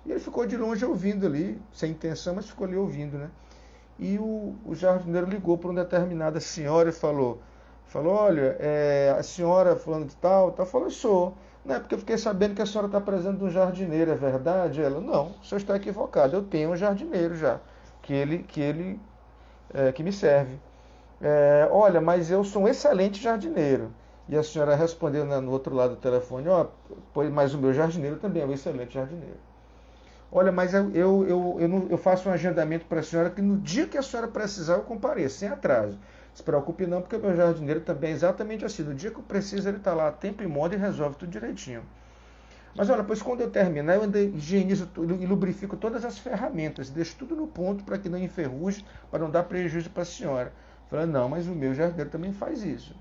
E ele ficou de longe ouvindo ali, sem intenção, mas ficou ali ouvindo, né? E o jardineiro ligou para uma determinada senhora e falou, olha, a senhora falando de tal, falou, sou. Não é porque eu fiquei sabendo que a senhora está precisando de um jardineiro, é verdade? Ela, não, o senhor está equivocado, eu tenho um jardineiro já, que me serve. Olha, mas eu sou um excelente jardineiro. E a senhora respondeu no outro lado do telefone, mas o meu jardineiro também é um excelente jardineiro. Olha, mas eu faço um agendamento para a senhora que no dia que a senhora precisar eu compareço, sem atraso. Se preocupe não, porque o meu jardineiro também é exatamente assim. No dia que eu preciso, ele está lá, tempo e modo, e resolve tudo direitinho. Mas olha, pois quando eu terminar, eu ainda higienizo e lubrifico todas as ferramentas, deixo tudo no ponto para que não enferruje, para não dar prejuízo para a senhora. Eu falei, não, mas o meu jardineiro também faz isso.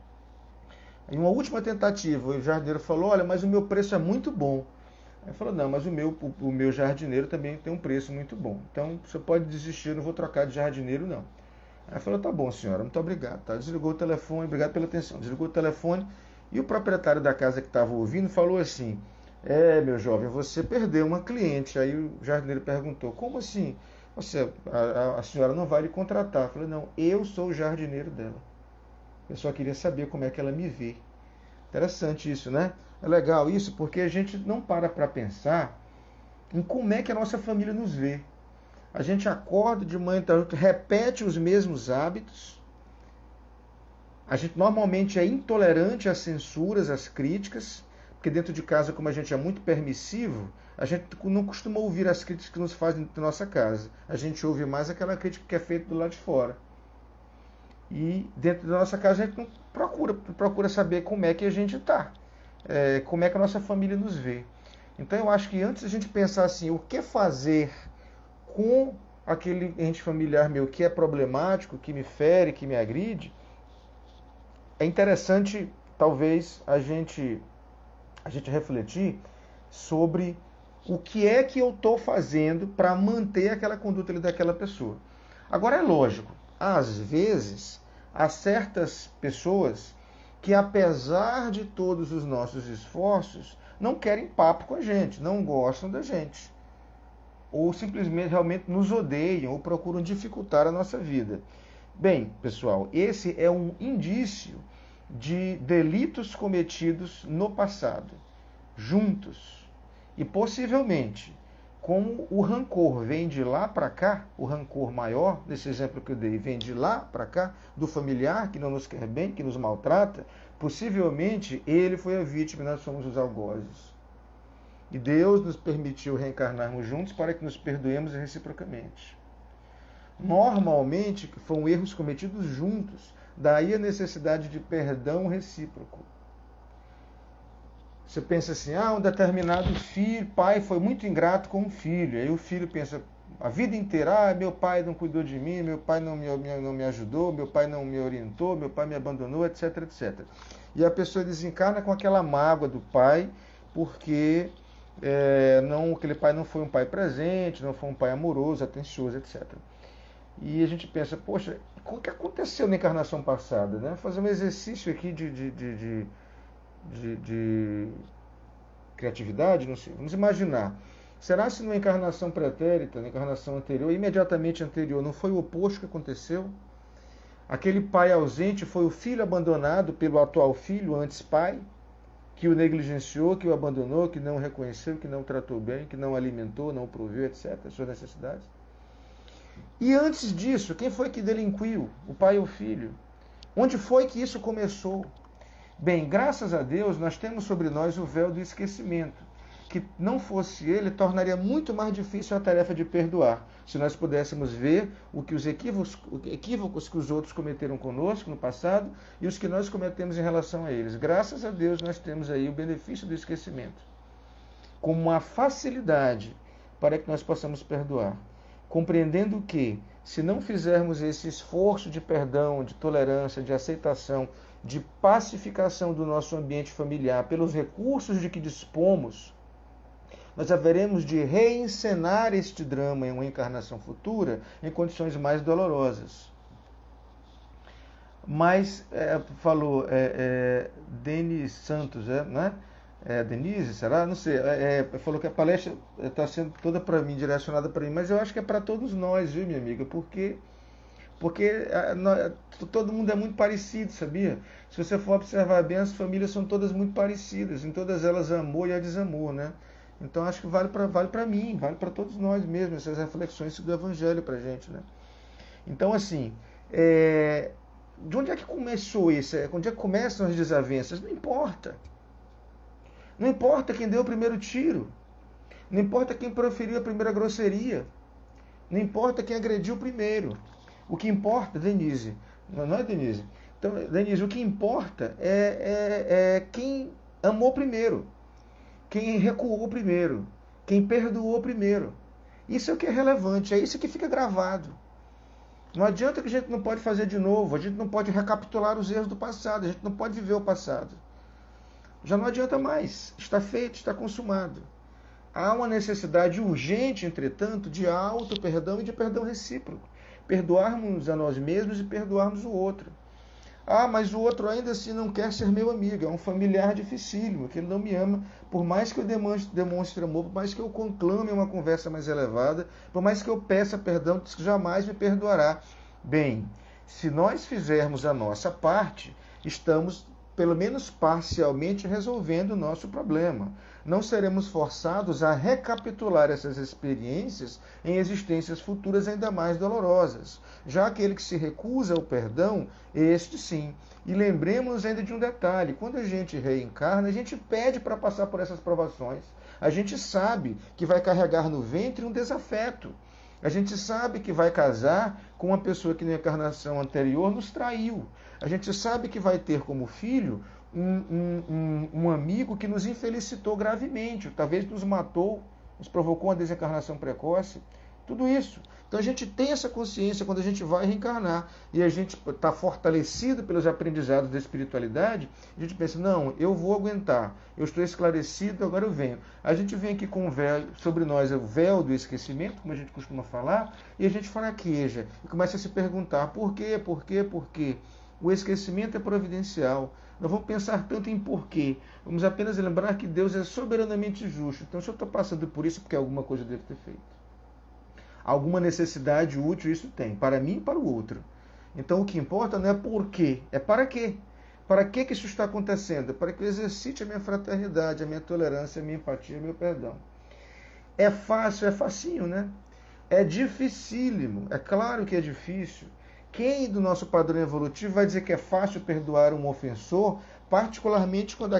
Em uma última tentativa, o jardineiro falou, olha, mas o meu preço é muito bom. Aí falou, não, mas o meu jardineiro também tem um preço muito bom. Então, você pode desistir, eu não vou trocar de jardineiro, não. Aí falou, tá bom, senhora, muito obrigado. Tá? Desligou o telefone, obrigado pela atenção. Desligou o telefone e o proprietário da casa que estava ouvindo falou assim, meu jovem, você perdeu uma cliente. Aí o jardineiro perguntou, como assim? A senhora não vai lhe contratar. Eu falei, não, eu sou o jardineiro dela. Eu só queria saber como é que ela me vê. Interessante isso, né? É legal isso porque a gente não para pensar em como é que a nossa família nos vê. A gente acorda de manhã, repete os mesmos hábitos. A gente normalmente é intolerante às censuras, às críticas, porque dentro de casa, como a gente é muito permissivo, a gente não costuma ouvir as críticas que nos fazem dentro da nossa casa. A gente ouve mais aquela crítica que é feita do lado de fora. E dentro da nossa casa a gente não procura saber como é que a gente está, como é que a nossa família nos vê. Então eu acho que antes a gente pensar assim, o que fazer com aquele ente familiar meu que é problemático, que me fere, que me agride, é interessante talvez a gente refletir sobre o que é que eu estou fazendo para manter aquela conduta daquela pessoa. Agora é lógico, às vezes há certas pessoas que, apesar de todos os nossos esforços, não querem papo com a gente, não gostam da gente. Ou simplesmente realmente nos odeiam ou procuram dificultar a nossa vida. Bem, pessoal, esse é um indício de delitos cometidos no passado, juntos. E possivelmente, como o rancor vem de lá para cá, o rancor maior, nesse exemplo que eu dei, vem de lá para cá, do familiar que não nos quer bem, que nos maltrata, possivelmente ele foi a vítima e nós somos os algozes. E Deus nos permitiu reencarnarmos juntos para que nos perdoemos reciprocamente. Normalmente foram erros cometidos juntos, daí a necessidade de perdão recíproco. Você pensa assim, um determinado pai foi muito ingrato com o filho. Aí o filho pensa a vida inteira, meu pai não cuidou de mim, meu pai não me ajudou, meu pai não me orientou, meu pai me abandonou, etc, etc. E a pessoa desencarna com aquela mágoa do pai, porque aquele pai não foi um pai presente, não foi um pai amoroso, atencioso, etc. E a gente pensa, poxa, o que aconteceu na encarnação passada? Né? Fazer um exercício aqui de criatividade, não sei. Vamos imaginar. Será se numa encarnação pretérita, na encarnação anterior, imediatamente anterior, não foi o oposto que aconteceu? Aquele pai ausente foi o filho abandonado pelo atual filho, antes pai, que o negligenciou, que o abandonou, que não o reconheceu, que não o tratou bem, que não o alimentou, não o proveu, etc., as suas necessidades. E antes disso, quem foi que delinquiu? O pai ou o filho? Onde foi que isso começou? Bem, graças a Deus, nós temos sobre nós o véu do esquecimento, que não fosse ele, tornaria muito mais difícil a tarefa de perdoar, se nós pudéssemos ver os equívocos que os outros cometeram conosco no passado e os que nós cometemos em relação a eles. Graças a Deus, nós temos aí o benefício do esquecimento, como uma facilidade para que nós possamos perdoar, compreendendo que, se não fizermos esse esforço de perdão, de tolerância, de aceitação, de pacificação do nosso ambiente familiar pelos recursos de que dispomos, nós haveremos de reencenar este drama em uma encarnação futura em condições mais dolorosas. Mas, falou Denis Santos, né? Denise, será? Não sei. Falou que a palestra está sendo toda para mim, direcionada para mim, mas eu acho que é para todos nós, viu, minha amiga? Porque todo mundo é muito parecido, sabia? Se você for observar bem, as famílias são todas muito parecidas, em todas elas há amor e há desamor, né? Então acho que vale para mim, vale para todos nós mesmos, essas reflexões do Evangelho para a gente, né? Então, assim, de onde é que começou isso? Onde é que começam as desavenças? Não importa. Não importa quem deu o primeiro tiro. Não importa quem proferiu a primeira grosseria. Não importa quem agrediu primeiro. O que importa, Denise, Não é, Denise? Então, Denise, o que importa é quem amou primeiro, quem recuou primeiro, quem perdoou primeiro. Isso é o que é relevante, é isso que fica gravado. Não adianta que a gente não pode fazer de novo, a gente não pode recapitular os erros do passado, a gente não pode viver o passado. Já não adianta mais, está feito, está consumado. Há uma necessidade urgente, entretanto, de auto-perdão e de perdão recíproco. Perdoarmos a nós mesmos e perdoarmos o outro. Ah, mas o outro ainda assim não quer ser meu amigo, é um familiar dificílimo, que ele não me ama, por mais que eu demonstre amor, por mais que eu conclame uma conversa mais elevada, por mais que eu peça perdão, diz que jamais me perdoará. Bem, se nós fizermos a nossa parte, estamos pelo menos parcialmente resolvendo o nosso problema. Não seremos forçados a recapitular essas experiências em existências futuras ainda mais dolorosas. Já aquele que se recusa ao perdão, este sim. E lembremos ainda de um detalhe: quando a gente reencarna, a gente pede para passar por essas provações. A gente sabe que vai carregar no ventre um desafeto. A gente sabe que vai casar com uma pessoa que na encarnação anterior nos traiu. A gente sabe que vai ter como filho um amigo que nos infelicitou gravemente, talvez nos matou, nos provocou uma desencarnação precoce. Tudo isso. Então a gente tem essa consciência quando a gente vai reencarnar e a gente está fortalecido pelos aprendizados da espiritualidade, a gente pensa, não, eu vou aguentar, eu estou esclarecido, agora eu venho. A gente vem aqui com o véu, sobre nós o véu do esquecimento, como a gente costuma falar, e a gente fraqueja e começa a se perguntar por quê, por quê, por quê. O esquecimento é providencial. Não vamos pensar tanto em porquê. Vamos apenas lembrar que Deus é soberanamente justo. Então, se eu estou passando por isso, porque alguma coisa eu devo ter feito. Alguma necessidade útil isso tem, para mim e para o outro. Então o que importa não é por quê, é para quê. Para que isso está acontecendo? Para que eu exercite a minha fraternidade, a minha tolerância, a minha empatia, o meu perdão. É fácil, é facinho, né? É dificílimo, é claro que é difícil. Quem do nosso padrão evolutivo vai dizer que é fácil perdoar um ofensor, particularmente quando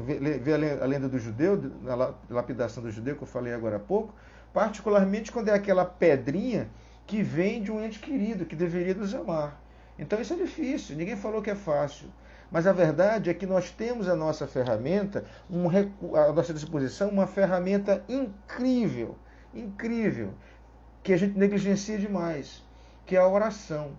vê a lenda do judeu, a lapidação do judeu que eu falei agora há pouco, particularmente quando é aquela pedrinha que vem de um ente querido, que deveria nos amar. Então isso é difícil, ninguém falou que é fácil. Mas a verdade é que nós temos a nossa ferramenta, à nossa disposição, uma ferramenta incrível, incrível, que a gente negligencia demais, que é a oração.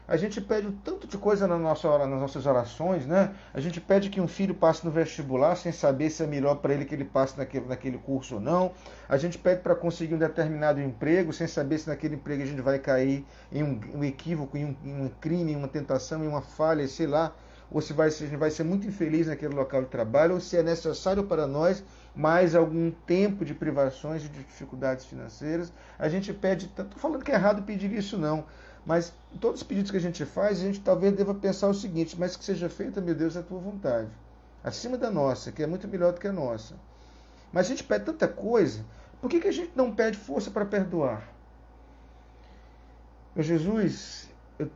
A gente pede tanto de coisa nas nossas orações, né? A gente pede que um filho passe no vestibular sem saber se é melhor para ele que ele passe naquele curso ou não. A gente pede para conseguir um determinado emprego sem saber se naquele emprego a gente vai cair em um equívoco, em um crime, em uma tentação, em uma falha, sei lá. Ou se a gente vai ser muito infeliz naquele local de trabalho, ou se é necessário para nós mais algum tempo de privações e de dificuldades financeiras. A gente pede, não estou falando que é errado pedir isso não, mas todos os pedidos que a gente faz, a gente talvez deva pensar o seguinte: mas que seja feita, meu Deus, a tua vontade, acima da nossa, que é muito melhor do que a nossa. Mas a gente pede tanta coisa, por que a gente não pede força para perdoar? Meu Jesus, eu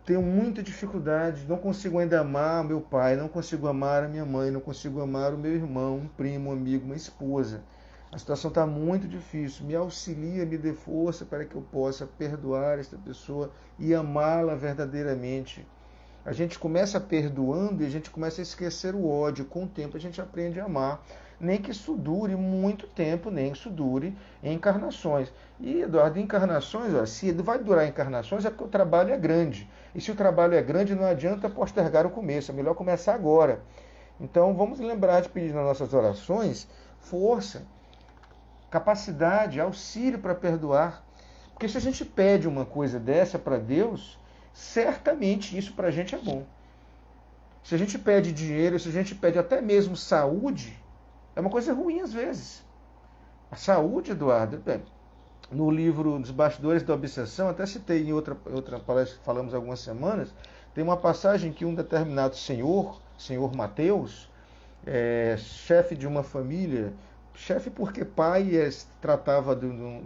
tenho muita dificuldade, não consigo ainda amar meu pai, não consigo amar a minha mãe, não consigo amar o meu irmão, um primo, um amigo, uma esposa. A situação está muito difícil. Me auxilia, me dê força para que eu possa perdoar esta pessoa e amá-la verdadeiramente. A gente começa perdoando e a gente começa a esquecer o ódio. Com o tempo a gente aprende a amar. Nem que isso dure muito tempo, nem que isso dure em encarnações. E, Eduardo, encarnações, ó, se vai durar encarnações é porque o trabalho é grande. E se o trabalho é grande, não adianta postergar o começo. É melhor começar agora. Então vamos lembrar de pedir nas nossas orações força, capacidade, auxílio para perdoar. Porque se a gente pede uma coisa dessa para Deus, certamente isso para a gente é bom. Se a gente pede dinheiro, se a gente pede até mesmo saúde, é uma coisa ruim às vezes. A saúde, Eduardo, no livro Dos Bastidores da Obsessão, até citei em outra palestra que falamos há algumas semanas, tem uma passagem que um determinado senhor Mateus, chefe de uma família, chefe porque pai tratava de um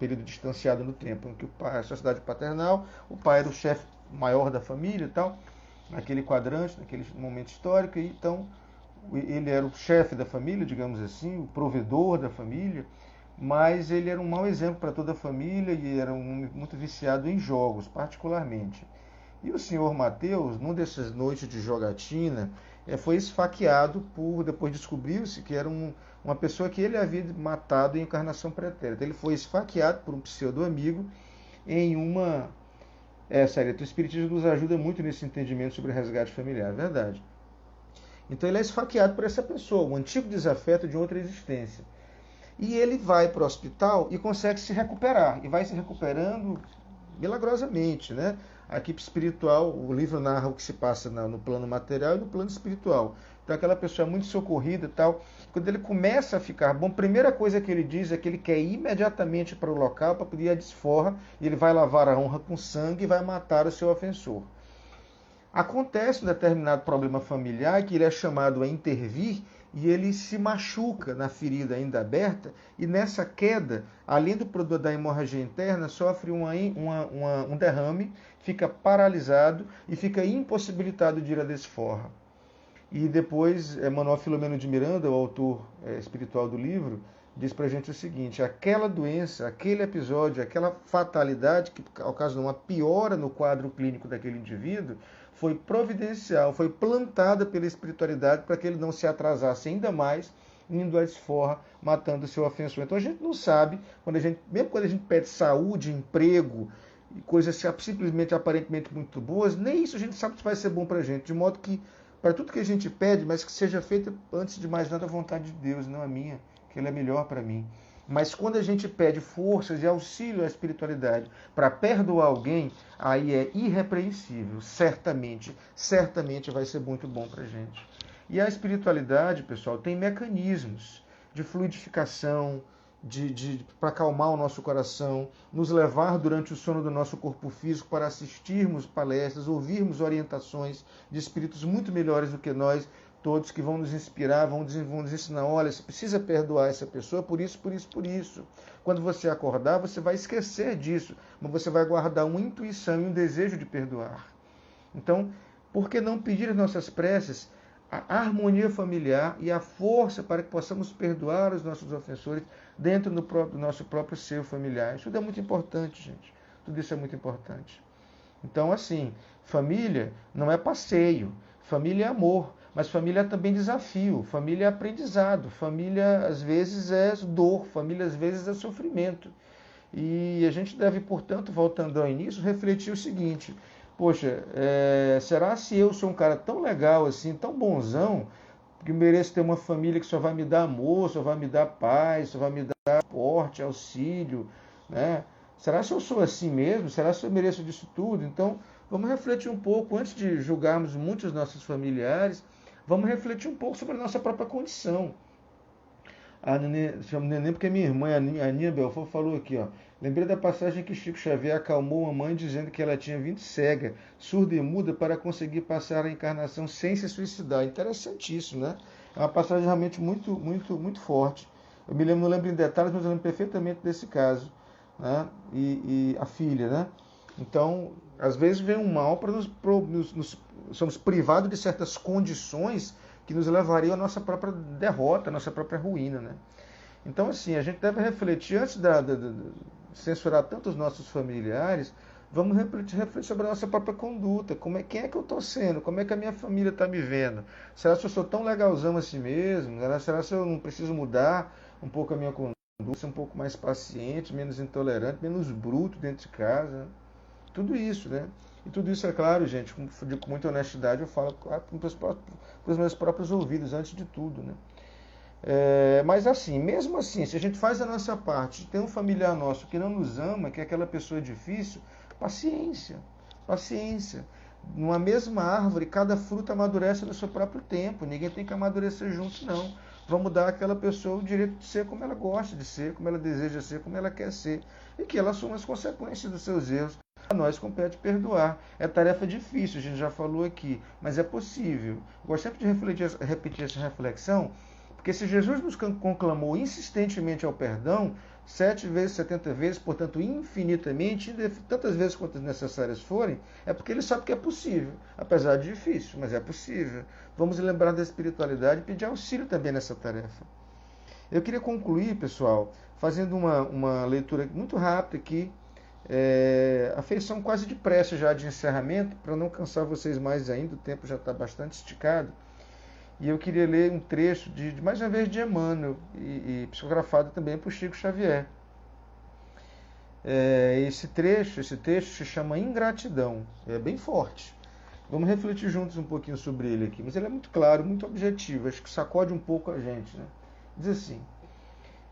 período distanciado no tempo, em que a sociedade paternal, o pai era o chefe maior da família e tal, naquele quadrante, naquele momento histórico, e então ele era o chefe da família, digamos assim, o provedor da família, mas ele era um mau exemplo para toda a família e era muito viciado em jogos, particularmente. E o senhor Mateus, numa dessas noites de jogatina, foi esfaqueado depois descobriu-se que era uma pessoa que ele havia matado em encarnação pretérita. Ele foi esfaqueado por um pseudo-amigo em uma... sério, o Espiritismo nos ajuda muito nesse entendimento sobre resgate familiar, é verdade. Então ele é esfaqueado por essa pessoa, um antigo desafeto de outra existência. E ele vai para o hospital e consegue se recuperar, e vai se recuperando milagrosamente, né? A equipe espiritual, o livro narra o que se passa no plano material e no plano espiritual. Então aquela pessoa é muito socorrida e tal. Quando ele começa a ficar bom, a primeira coisa que ele diz é que ele quer ir imediatamente para o local para pedir a desforra, e ele vai lavar a honra com sangue e vai matar o seu ofensor. Acontece um determinado problema familiar que ele é chamado a intervir e ele se machuca na ferida ainda aberta, e nessa queda, além do produto da hemorragia interna, sofre um derrame, fica paralisado e fica impossibilitado de ir à desforra. E depois, Manuel Filomeno de Miranda, o autor espiritual do livro, diz pra gente o seguinte: aquela doença, aquele episódio, aquela fatalidade que ocasionou uma piora no quadro clínico daquele indivíduo, foi providencial, foi plantada pela espiritualidade para que ele não se atrasasse ainda mais, indo à desforra, matando o seu ofensor. Então a gente não sabe, mesmo quando a gente pede saúde, emprego, coisas simplesmente aparentemente muito boas, nem isso a gente sabe se vai ser bom para a gente, de modo que, para tudo que a gente pede, mas que seja feito, antes de mais nada, a vontade de Deus, não a minha, que Ele é melhor para mim. Mas quando a gente pede forças e auxílio à espiritualidade para perdoar alguém, aí é irrepreensível. Certamente vai ser muito bom para a gente. E a espiritualidade, pessoal, tem mecanismos de fluidificação, para acalmar o nosso coração, nos levar durante o sono do nosso corpo físico para assistirmos palestras, ouvirmos orientações de espíritos muito melhores do que nós, todos, que vão nos inspirar, vão nos ensinar: olha, você precisa perdoar essa pessoa por isso, por isso, por isso. Quando você acordar, você vai esquecer disso, mas você vai guardar uma intuição e um desejo de perdoar. Então, por que não pedir as nossas preces a harmonia familiar e a força para que possamos perdoar os nossos ofensores dentro do nosso próprio ser familiar? Isso é muito importante, gente. Tudo isso é muito importante. Então, assim, família não é passeio, família é amor, mas família é também desafio, família é aprendizado, família às vezes é dor, família às vezes é sofrimento. E a gente deve, portanto, voltando ao início, refletir o seguinte: poxa, será se eu sou um cara tão legal assim, tão bonzão, que mereço ter uma família que só vai me dar amor, só vai me dar paz, só vai me dar suporte, auxílio, né? Será se eu sou assim mesmo? Será se eu mereço disso tudo? Então, vamos refletir um pouco, antes de julgarmos muitos dos nossos familiares, vamos refletir um pouco sobre a nossa própria condição. A Nenê, chamo Nenê porque minha irmã, a Aninha Belfort, falou aqui, ó. Lembrei da passagem que Chico Xavier acalmou a mãe dizendo que ela tinha vindo cega, surda e muda, para conseguir passar a encarnação sem se suicidar. Interessantíssimo, né? É uma passagem realmente muito, muito, muito forte. Eu não lembro em detalhes, mas eu lembro perfeitamente desse caso, né? E a filha, né? Então, às vezes vem um mal para somos privados de certas condições que nos levariam à nossa própria derrota, à nossa própria ruína, né? Então, assim, a gente deve refletir, antes de censurar tanto os nossos familiares, vamos refletir sobre a nossa própria conduta. Quem é que eu estou sendo? Como é que a minha família está me vendo? Será que eu sou tão legalzão assim mesmo? Será que eu não preciso mudar um pouco a minha conduta, ser um pouco mais paciente, menos intolerante, menos bruto dentro de casa? Tudo isso, né? E tudo isso, é claro, gente, com muita honestidade, eu falo para os meus próprios ouvidos, antes de tudo, né? Mas assim, mesmo assim, se a gente faz a nossa parte, tem um familiar nosso que não nos ama, que é aquela pessoa difícil, paciência, paciência. Numa mesma árvore, cada fruta amadurece no seu próprio tempo, ninguém tem que amadurecer junto, não. Vamos dar àquela pessoa o direito de ser como ela gosta de ser, como ela deseja ser, como ela quer ser, e que ela assuma as consequências dos seus erros. A nós compete perdoar. É tarefa difícil, a gente já falou aqui, mas é possível. Gosto sempre de repetir essa reflexão, porque se Jesus nos conclamou insistentemente ao perdão, 7 vezes, 70 vezes, portanto infinitamente, tantas vezes quantas necessárias forem, é porque Ele sabe que é possível, apesar de difícil, mas é possível. Vamos lembrar da espiritualidade e pedir auxílio também nessa tarefa. Eu queria concluir, pessoal, fazendo uma leitura muito rápida aqui, Afeição quase de prece já de encerramento, para não cansar vocês mais ainda, o tempo já está bastante esticado. E eu queria ler um trecho, mais uma vez, de Emmanuel, e psicografado também por Chico Xavier. Esse texto se chama Ingratidão, é bem forte. Vamos refletir juntos um pouquinho sobre ele aqui, mas ele é muito claro, muito objetivo, acho que sacode um pouco a gente, né? Diz assim: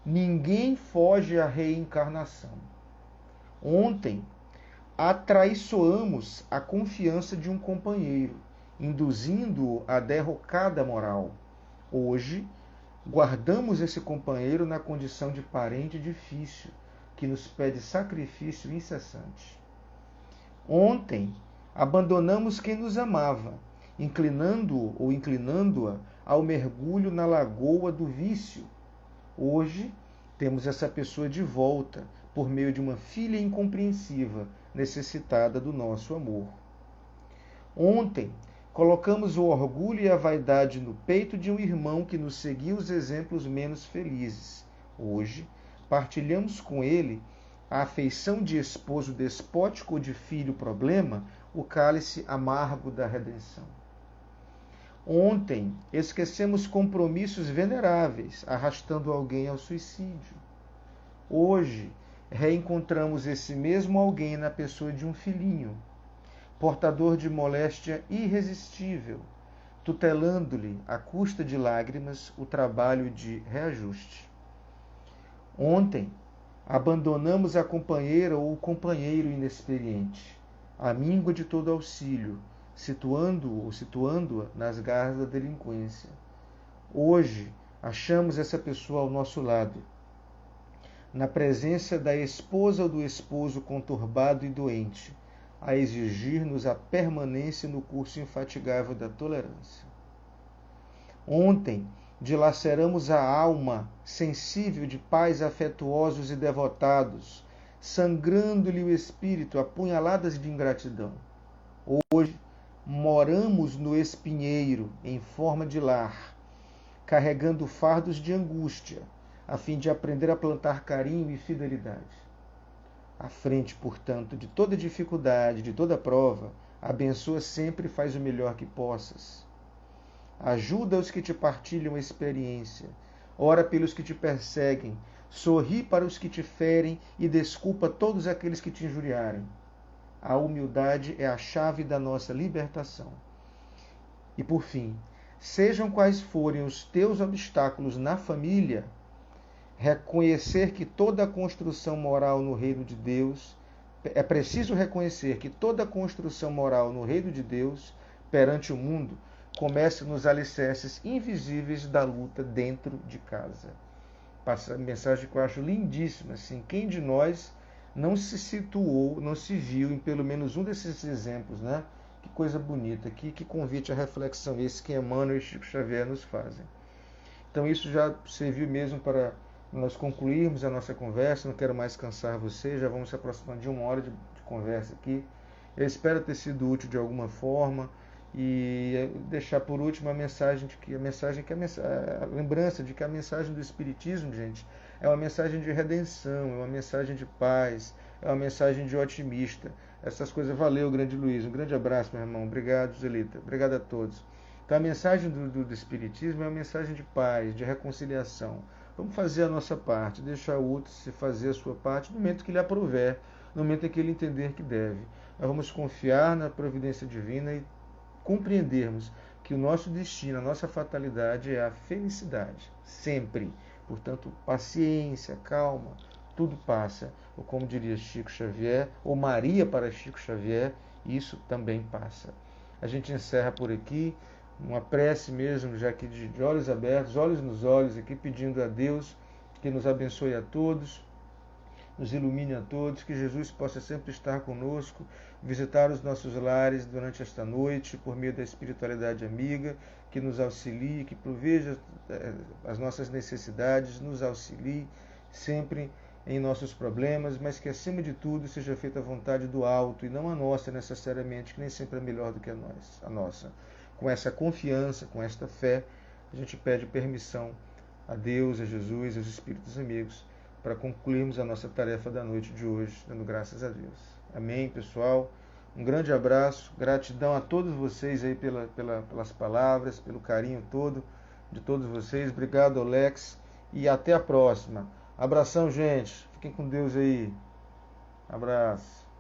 ninguém foge à reencarnação. Ontem atraiçoamos a confiança de um companheiro, induzindo-o à derrocada moral. Hoje, guardamos esse companheiro na condição de parente difícil, que nos pede sacrifício incessante. Ontem, abandonamos quem nos amava, inclinando-o ou inclinando-a ao mergulho na lagoa do vício. Hoje, temos essa pessoa de volta, por meio de uma filha incompreensiva, necessitada do nosso amor. Ontem, colocamos o orgulho e a vaidade no peito de um irmão que nos seguia os exemplos menos felizes. Hoje, partilhamos com ele a afeição de esposo despótico ou de filho problema, o cálice amargo da redenção. Ontem, esquecemos compromissos veneráveis, arrastando alguém ao suicídio. Hoje, reencontramos esse mesmo alguém na pessoa de um filhinho, portador de moléstia irresistível, tutelando-lhe, à custa de lágrimas, o trabalho de reajuste. Ontem, abandonamos a companheira ou o companheiro inexperiente, a míngua de todo auxílio, situando-a nas garras da delinquência. Hoje, achamos essa pessoa ao nosso lado, na presença da esposa ou do esposo conturbado e doente, a exigir-nos a permanência no curso infatigável da tolerância. Ontem, dilaceramos a alma sensível de pais afetuosos e devotados, sangrando-lhe o espírito a punhaladas de ingratidão. Hoje, moramos no espinheiro, em forma de lar, carregando fardos de angústia, a fim de aprender a plantar carinho e fidelidade. À frente, portanto, de toda dificuldade, de toda prova, abençoa sempre e faz o melhor que possas. Ajuda os que te partilham a experiência, ora pelos que te perseguem, sorri para os que te ferem e desculpa todos aqueles que te injuriarem. A humildade é a chave da nossa libertação. E por fim, sejam quais forem os teus obstáculos na família, reconhecer que toda a construção moral no reino de Deus, é preciso reconhecer que toda a construção moral no reino de Deus, perante o mundo, começa nos alicerces invisíveis da luta dentro de casa. Passa a mensagem que eu acho lindíssima, assim, quem de nós não se situou, não se viu em pelo menos um desses exemplos, né? Que coisa bonita, que convite à reflexão esse que Emmanuel e Chico Xavier nos fazem. Então isso já serviu mesmo para nós concluirmos a nossa conversa, não quero mais cansar vocês, já vamos se aproximando de 1 hora de conversa aqui. Eu espero ter sido útil de alguma forma e deixar por último a lembrança de que a mensagem do Espiritismo, gente, é uma mensagem de redenção, é uma mensagem de paz, é uma mensagem de otimista. Essas coisas, valeu, grande Luiz, um grande abraço, meu irmão, obrigado, Zelita, obrigado a todos. Então a mensagem do Espiritismo é uma mensagem de paz, de reconciliação. Vamos fazer a nossa parte, deixar o outro se fazer a sua parte no momento que lhe aprouver, no momento em que ele entender que deve. Nós vamos confiar na providência divina e compreendermos que o nosso destino, a nossa fatalidade é a felicidade, sempre. Portanto, paciência, calma, tudo passa. Ou como diria Chico Xavier, ou Maria para Chico Xavier, isso também passa. A gente encerra por aqui, uma prece mesmo, já que de olhos abertos, olhos nos olhos, aqui pedindo a Deus que nos abençoe a todos, nos ilumine a todos, que Jesus possa sempre estar conosco, visitar os nossos lares durante esta noite, por meio da espiritualidade amiga, que nos auxilie, que proveja as nossas necessidades, nos auxilie sempre em nossos problemas, mas que acima de tudo seja feita a vontade do alto e não a nossa necessariamente, que nem sempre é melhor do que a nossa. Com essa confiança, com esta fé, a gente pede permissão a Deus, a Jesus, aos Espíritos amigos, para concluirmos a nossa tarefa da noite de hoje, dando graças a Deus. Amém, pessoal? Um grande abraço, gratidão a todos vocês aí pelas palavras, pelo carinho todo de todos vocês. Obrigado, Alex, e até a próxima. Abração, gente. Fiquem com Deus aí. Abraço.